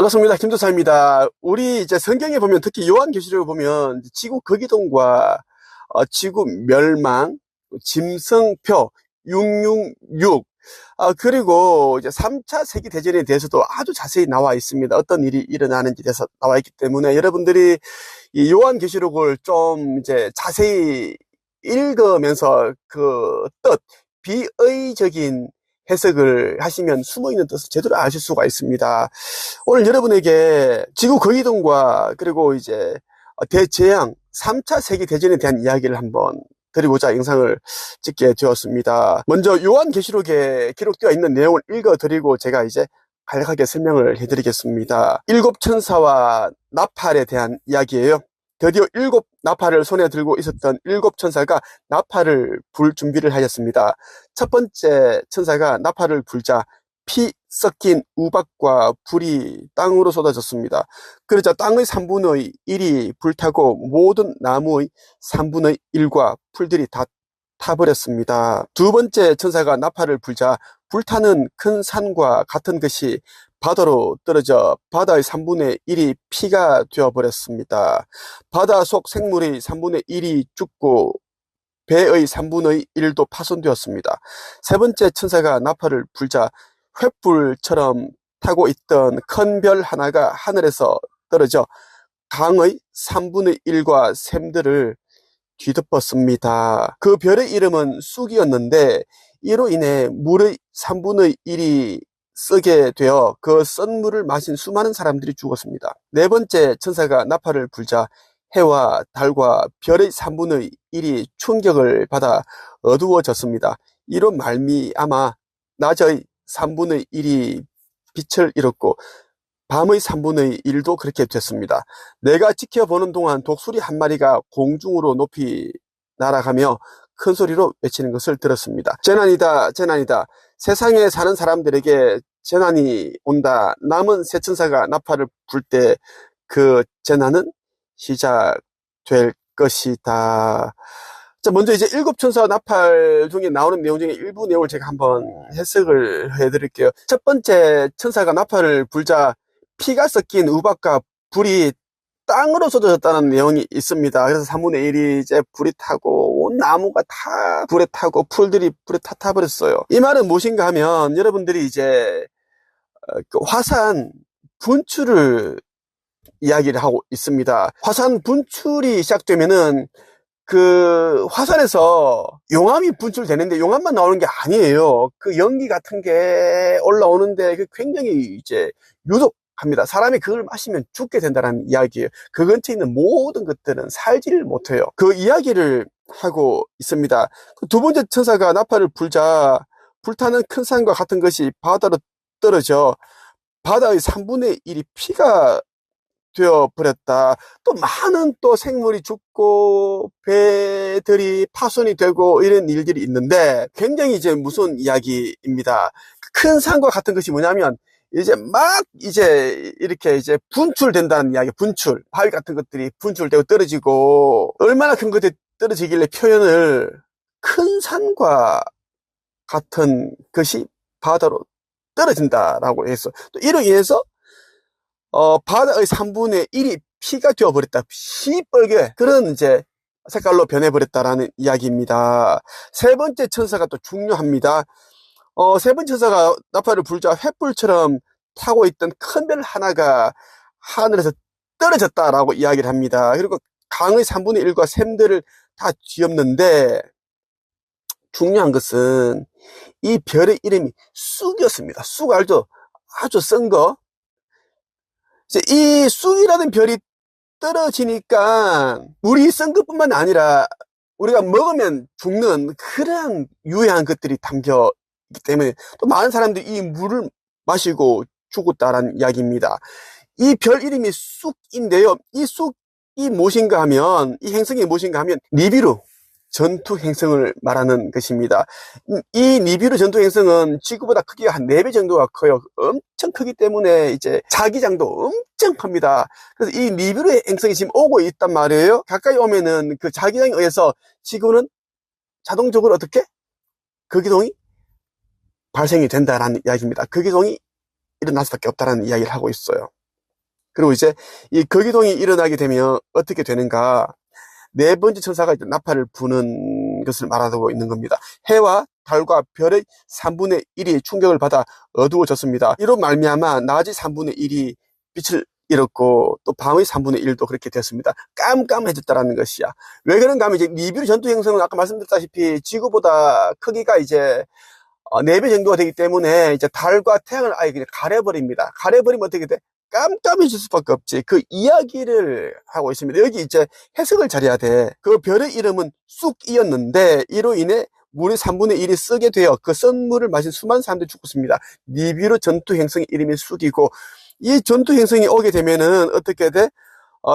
반갑습니다. 김도사입니다. 우리 이제 성경에 보면 특히 요한계시록에 보면 지구 거기동과 지구 멸망, 짐승표 666, 그리고 이제 3차 세계대전에 대해서도 아주 자세히 나와 있습니다. 어떤 일이 일어나는지 대해서 나와 있기 때문에 여러분들이 이 요한계시록을 좀 이제 자세히 읽으면서 그 뜻, 비의적인 해석을 하시면 숨어있는 뜻을 제대로 아실 수가 있습니다. 오늘 여러분에게 지구 거기동과 그리고 이제 대재앙 3차 세계대전에 대한 이야기를 한번 드리고자 영상을 찍게 되었습니다. 먼저 요한계시록에 기록되어 있는 내용을 읽어드리고 제가 이제 간략하게 설명을 해드리겠습니다. 7천사와 나팔에 대한 이야기예요. 드디어 7나팔을 손에 들고 있었던 7천사가 나팔을 불 준비를 하였습니다. 첫 번째 천사가 나팔을 불자 피 섞인 우박과 불이 땅으로 쏟아졌습니다. 그러자 땅의 3분의 1이 불타고 모든 나무의 3분의 1과 풀들이 다 타버렸습니다. 두 번째 천사가 나팔을 불자 불타는 큰 산과 같은 것이 바다로 떨어져 바다의 3분의 1이 피가 되어버렸습니다. 바다 속 생물의 3분의 1이 죽고 배의 3분의 1도 파손되었습니다. 세 번째 천사가 나팔을 불자 횃불처럼 타고 있던 큰 별 하나가 하늘에서 떨어져 강의 3분의 1과 샘들을 뒤덮었습니다. 그 별의 이름은 쑥이었는데 이로 인해 물의 3분의 1이 쓰게 되어 그 쓴 물을 마신 수많은 사람들이 죽었습니다. 네 번째 천사가 나팔을 불자 해와 달과 별의 3분의 1이 충격을 받아 어두워졌습니다. 이로 말미암아 낮의 3분의 1이 빛을 잃었고 밤의 3분의 1도 그렇게 됐습니다. 내가 지켜보는 동안 독수리 한 마리가 공중으로 높이 날아가며 큰 소리로 외치는 것을 들었습니다. 재난이다, 재난이다. 세상에 사는 사람들에게 재난이 온다. 남은 세 천사가 나팔을 불 때 그 재난은 시작될 것이다. 자, 먼저 이제 7천사 나팔 중에 나오는 내용 중에 일부 내용을 제가 한번 해석을 해드릴게요. 첫 번째 천사가 나팔을 불자 피가 섞인 우박과 불이 땅으로 쏟아졌다는 내용이 있습니다. 그래서 3분의 1이 이제 불이 타고 온 나무가 다 불에 타고 풀들이 불에 다 타버렸어요. 이 말은 무엇인가 하면 여러분들이 이제 그 화산 분출을 이야기를 하고 있습니다. 화산 분출이 시작되면은 그 화산에서 용암이 분출되는데 용암만 나오는 게 아니에요. 그 연기 같은 게 올라오는데 그 굉장히 이제 유독합니다. 사람이 그걸 마시면 죽게 된다는 이야기예요. 그 근처에 있는 모든 것들은 살지를 못해요. 그 이야기를 하고 있습니다. 두 번째 천사가 나팔을 불자 불타는 큰 산과 같은 것이 바다로 떨어져 바다의 3분의 1이 피가 되어버렸다. 또 많은 또 생물이 죽고 배들이 파손이 되고 이런 일들이 있는데 굉장히 이제 무서운 이야기입니다. 큰 산과 같은 것이 뭐냐면 이제 막 이제 이렇게 이제 분출된다는 이야기. 분출, 바위 같은 것들이 분출되고 떨어지고 얼마나 큰 것들이 떨어지길래 표현을 큰 산과 같은 것이 바다로 떨어진다라고 해서 또 이로 인해서 바다의 3분의 1이 피가 되어버렸다. 시뻘게 그런 이제 색깔로 변해버렸다라는 이야기입니다. 세 번째 천사가 또 중요합니다. 세 번째 천사가 나팔을 불자 횃불처럼 타고 있던 큰 별 하나가 하늘에서 떨어졌다라고 이야기를 합니다. 그리고 강의 3분의 1과 샘들을 다 뒤엎는데 중요한 것은 이 별의 이름이 쑥이었습니다. 쑥 알죠? 아주 쓴 거. 이 쑥이라는 별이 떨어지니까 우리 쓴 것뿐만 아니라 우리가 먹으면 죽는 그런 유해한 것들이 담겨 있기 때문에 또 많은 사람들이 이 물을 마시고 죽었다라는 이야기입니다. 이 별 이름이 쑥인데요. 이 쑥이 무엇인가 하면 이 행성이 무엇인가 하면 니비루 전투 행성을 말하는 것입니다. 이 니비루 전투 행성은 지구보다 크기가 한 4배 정도가 커요. 엄청 크기 때문에 이제 자기장도 엄청 큽니다. 그래서 이 니비루 행성이 지금 오고 있단 말이에요. 가까이 오면은 그 자기장에 의해서 지구는 자동적으로 어떻게? 극이동이 발생이 된다라는 이야기입니다. 극이동이 일어날 수밖에 없다는 이야기를 하고 있어요. 그리고 이제 이 거기동이 일어나게 되면 어떻게 되는가? 네 번째 천사가 이제 나팔을 부는 것을 말하고 있는 겁니다. 해와 달과 별의 3분의 1이 충격을 받아 어두워졌습니다. 이로 말미암아 낮의 3분의 1이 빛을 잃었고 또 밤의 3분의 1도 그렇게 됐습니다. 깜깜해졌다라는 것이야. 왜 그런가 하면 이제 니비루 전투 행성은 아까 말씀드렸다시피 지구보다 크기가 이제 4배 정도가 되기 때문에 이제 달과 태양을 아예 그냥 가려버립니다. 가려버리면 어떻게 돼? 깜깜해질 수밖에 없지. 그 이야기를 하고 있습니다. 여기 이제 해석을 잘해야 돼. 그 별의 이름은 쑥이었는데 이로 인해 물의 3분의 1이 쓰게 되어 그 쓴 물을 마신 수많은 사람들이 죽었습니다. 니비루 전투 행성 이름이 쑥이고 이 전투 행성이 오게 되면은 어떻게 돼?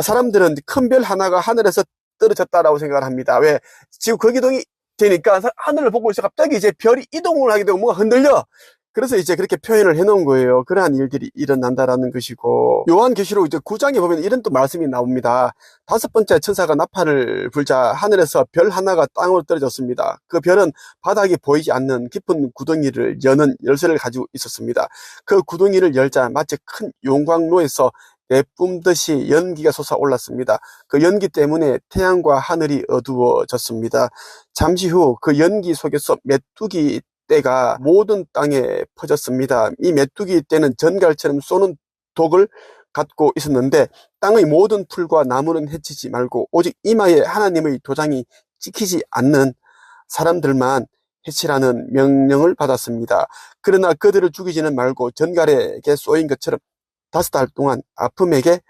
사람들은 큰 별 하나가 하늘에서 떨어졌다라고 생각을 합니다. 왜? 지금 거기동이 되니까 하늘을 보고 있어 갑자기 이제 별이 이동을 하게 되고 뭔가 흔들려. 그래서 이제 그렇게 표현을 해놓은 거예요. 그러한 일들이 일어난다라는 것이고 요한계시록 이제 9장에 보면 이런 또 말씀이 나옵니다. 5번째 천사가 나팔을 불자 하늘에서 별 하나가 땅으로 떨어졌습니다. 그 별은 바닥이 보이지 않는 깊은 구덩이를 여는 열쇠를 가지고 있었습니다. 그 구덩이를 열자 마치 큰 용광로에서 내뿜듯이 연기가 솟아올랐습니다. 그 연기 때문에 태양과 하늘이 어두워졌습니다. 잠시 후 그 연기 속에서 메뚜기 떼가 모든 땅에 퍼졌습니다. 이 메뚜기 떼는 전갈처럼 쏘는 독을 갖고 있었는데 땅의 모든 풀과 나무는 해치지 말고 오직 이마에 하나님의 도장이 찍히지 않는 사람들만 해치라는 명령을 받았습니다. 그러나 그들을 죽이지는 말고 전갈에게 쏘인 것처럼 5달 동안 아픔에게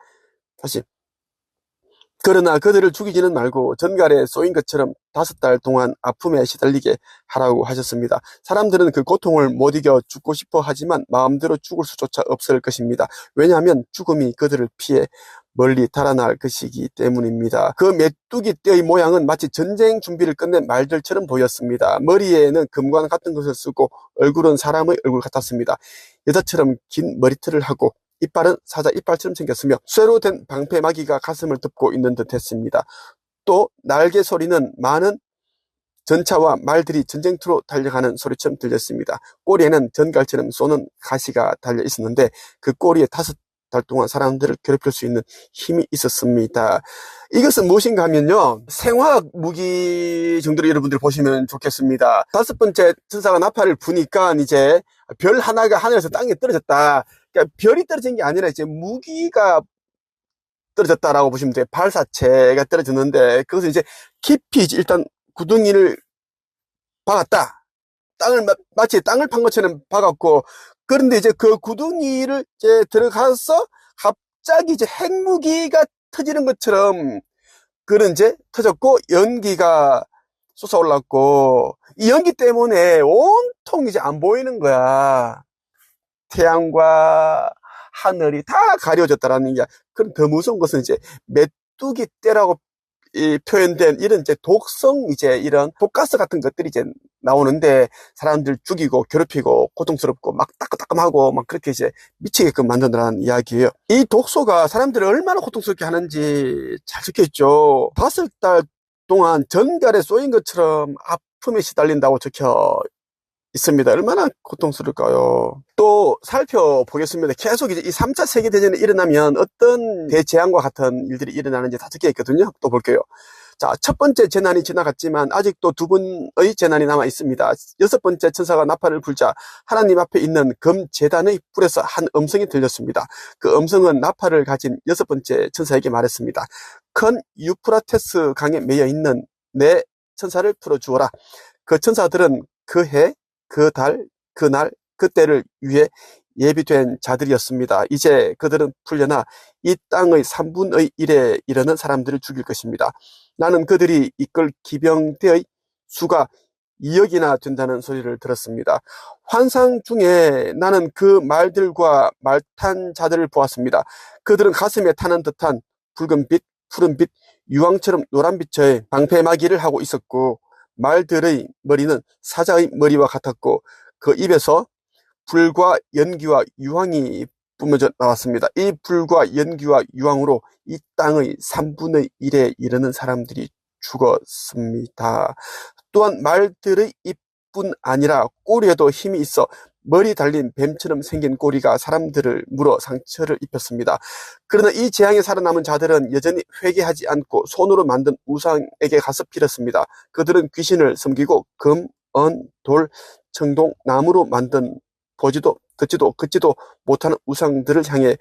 그러나 그들을 죽이지는 말고 전갈에 쏘인 것처럼 5달 동안 아픔에 시달리게 하라고 하셨습니다. 사람들은 그 고통을 못 이겨 죽고 싶어 하지만 마음대로 죽을 수조차 없을 것입니다. 왜냐하면 죽음이 그들을 피해 멀리 달아날 것이기 때문입니다. 그 메뚜기 떼의 모양은 마치 전쟁 준비를 끝낸 말들처럼 보였습니다. 머리에는 금관 같은 것을 쓰고 얼굴은 사람의 얼굴 같았습니다. 여자처럼 긴 머리털을 하고 이빨은 사자 이빨처럼 생겼으며 쇠로 된 방패마귀가 가슴을 덮고 있는 듯 했습니다. 또 날개 소리는 많은 전차와 말들이 전쟁터로 달려가는 소리처럼 들렸습니다. 꼬리에는 전갈처럼 쏘는 가시가 달려 있었는데 그 꼬리에 5달 동안 사람들을 괴롭힐 수 있는 힘이 있었습니다. 이것은 무엇인가 하면요, 생화학 무기 정도로 여러분들 보시면 좋겠습니다. 5번째 천사가 나팔을 부니까 이제 별 하나가 하늘에서 땅에 떨어졌다. 그러니까 별이 떨어진 게 아니라 이제 무기가 떨어졌다라고 보시면 돼요. 발사체가 떨어졌는데 그것은 이제 깊이 일단 구덩이를 박았다. 마치 땅을 판 것처럼 박았고, 그런데 이제 그 구덩이를 이제 들어가서 갑자기 이제 핵무기가 터지는 것처럼 그런 이제 터졌고 연기가 솟아올랐고 이 연기 때문에 온통 이제 안 보이는 거야. 태양과 하늘이 다 가려졌다라는 게. 그럼 더 무서운 것은 이제 메뚜기 떼라고 표현된 이런 이제 독성 이제 이런 독가스 같은 것들이 이제 나오는데 사람들 죽이고 괴롭히고 고통스럽고 막 따끔따끔하고 막 그렇게 이제 미치게끔 만든다는 이야기예요. 이 독소가 사람들을 얼마나 고통스럽게 하는지 잘 적혀있죠. 5달 동안 전갈에 쏘인 것처럼 아픔에 시달린다고 적혀 있습니다. 얼마나 고통스러울까요? 또 살펴보겠습니다. 계속 이제 이 3차 세계대전이 일어나면 어떤 대재앙과 같은 일들이 일어나는지 다 적혀 있거든요. 또 볼게요. 자, 첫 번째 재난이 지나갔지만 아직도 2번의 재난이 남아 있습니다. 6번째 천사가 나팔을 불자 하나님 앞에 있는 금제단의 뿔에서 한 음성이 들렸습니다. 그 음성은 나팔을 가진 6번째 천사에게 말했습니다. 큰 유프라테스 강에 매여 있는 내 천사를 풀어주어라. 그 천사들은 그 해, 그 달, 그 날, 그때를 위해 예비된 자들이었습니다. 이제 그들은 풀려나 이 땅의 3분의 1에 이르는 사람들을 죽일 것입니다. 나는 그들이 이끌 기병대의 수가 2억이나 된다는 소리를 들었습니다. 환상 중에 나는 그 말들과 말탄 자들을 보았습니다. 그들은 가슴에 타는 듯한 붉은빛, 푸른빛, 유황처럼 노란빛의 방패마기를 하고 있었고 말들의 머리는 사자의 머리와 같았고 그 입에서 불과 연기와 유황이 뿜어져 나왔습니다. 이 불과 연기와 유황으로 이 땅의 3분의 1에 이르는 사람들이 죽었습니다. 또한 말들의 입뿐 아니라 꼬리에도 힘이 있어 머리 달린 뱀처럼 생긴 꼬리가 사람들을 물어 상처를 입혔습니다. 그러나 이 재앙에 살아남은 자들은 여전히 회개하지 않고 손으로 만든 우상에게 가서 빌었습니다. 그들은 귀신을 섬기고 금, 은, 돌, 청동, 나무로 만든 보지도 듣지도 걷지도 못하는 우상들을 향해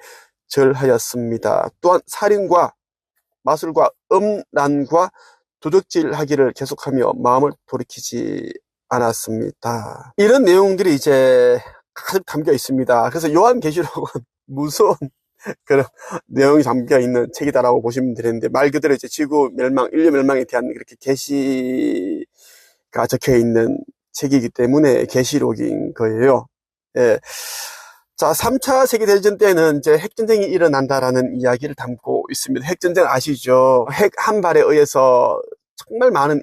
절하였습니다. 또한 살인과 마술과 음란과 도적질하기를 계속하며 마음을 돌이키지 않았습니다. 이런 내용들이 이제 가득 담겨 있습니다. 그래서 요한계시록은 무서운 그런 내용이 담겨 있는 책이다라고 보시면 되는데, 말 그대로 이제 지구 멸망, 인류 멸망에 대한 그렇게 계시가 적혀 있는 책이기 때문에 계시록인 거예요. 예. 자, 3차 세계대전 때는 이제 핵전쟁이 일어난다라는 이야기를 담고 있습니다. 핵전쟁 아시죠? 핵 한 발에 의해서 정말 많은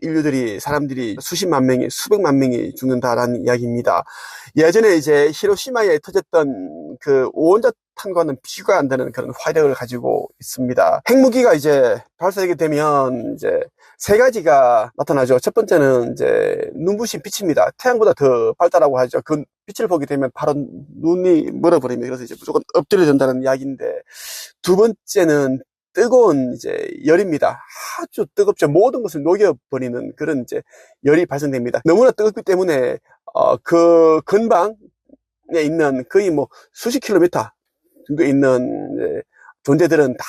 사람들이 수십만 명이, 수백만 명이 죽는다라는 이야기입니다. 예전에 이제 히로시마에 터졌던 그 오온자탄과는 비교가 안 되는 그런 화력을 가지고 있습니다. 핵무기가 이제 발사되게 되면 이제 세 가지가 나타나죠. 첫 번째는 이제 눈부신 빛입니다. 태양보다 더 밝다라고 하죠. 그 빛을 보게 되면 바로 눈이 멀어버립니다. 그래서 이제 무조건 엎드려야 된다는 이야기인데, 두 번째는 뜨거운 이제 열입니다. 아주 뜨겁죠. 모든 것을 녹여버리는 그런 이제 열이 발생됩니다. 너무나 뜨겁기 때문에 그 근방에 있는 거의 뭐 수십 킬로미터 정도 있는 존재들은 다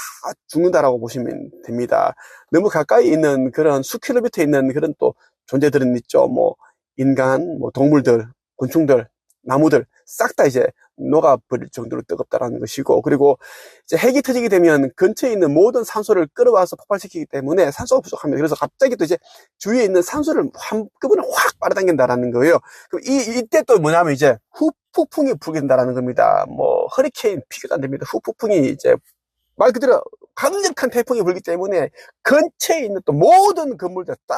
죽는다라고 보시면 됩니다. 너무 가까이 있는 그런 수 킬로미터 있는 그런 또 존재들은 있죠. 뭐 인간, 뭐 동물들, 곤충들, 나무들 싹 다 이제 녹아버릴 정도로 뜨겁다라는 것이고, 그리고 이제 핵이 터지게 되면 근처에 있는 모든 산소를 끌어와서 폭발시키기 때문에 산소가 부족합니다. 그래서 갑자기 또 이제 주위에 있는 산소를 한꺼번에 확 빨아당긴다라는 거예요. 그럼 이때 또 뭐냐면 이제 후폭풍이 불게 된다라는 겁니다. 뭐 허리케인 비교도 안 됩니다. 후폭풍이 이제 말 그대로 강력한 태풍이 불기 때문에 근처에 있는 또 모든 건물들 다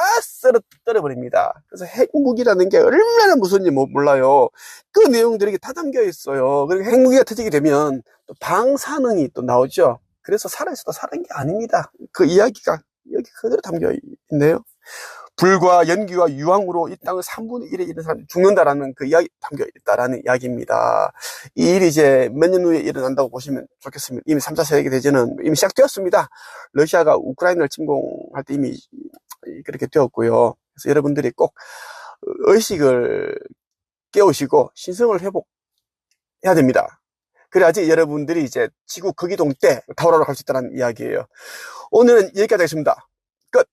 떨어버립니다. 그래서 핵무기라는 게 얼마나 무서운지 몰라요. 그 내용들이 다 담겨 있어요. 그리고 핵무기가 터지게 되면 또 방사능이 또 나오죠. 그래서 살아있어도 살아있는 게 아닙니다. 그 이야기가 여기 그대로 담겨 있네요. 불과 연기와 유황으로 이 땅의 3분의 1에 이른 사람이 죽는다라는 그 이야기 담겨 있다라는 이야기입니다. 이 일이 이제 몇 년 후에 일어난다고 보시면 좋겠습니다. 이미 3차 세계대전은 이미 시작되었습니다. 러시아가 우크라이나를 침공할 때 이미 그렇게 되었고요. 그래서 여러분들이 꼭 의식을 깨우시고 신성을 회복해야 됩니다. 그래야지 여러분들이 이제 지구 거기동 때 타오르러 갈 수 있다는 이야기예요. 오늘은 여기까지 하겠습니다. 끝!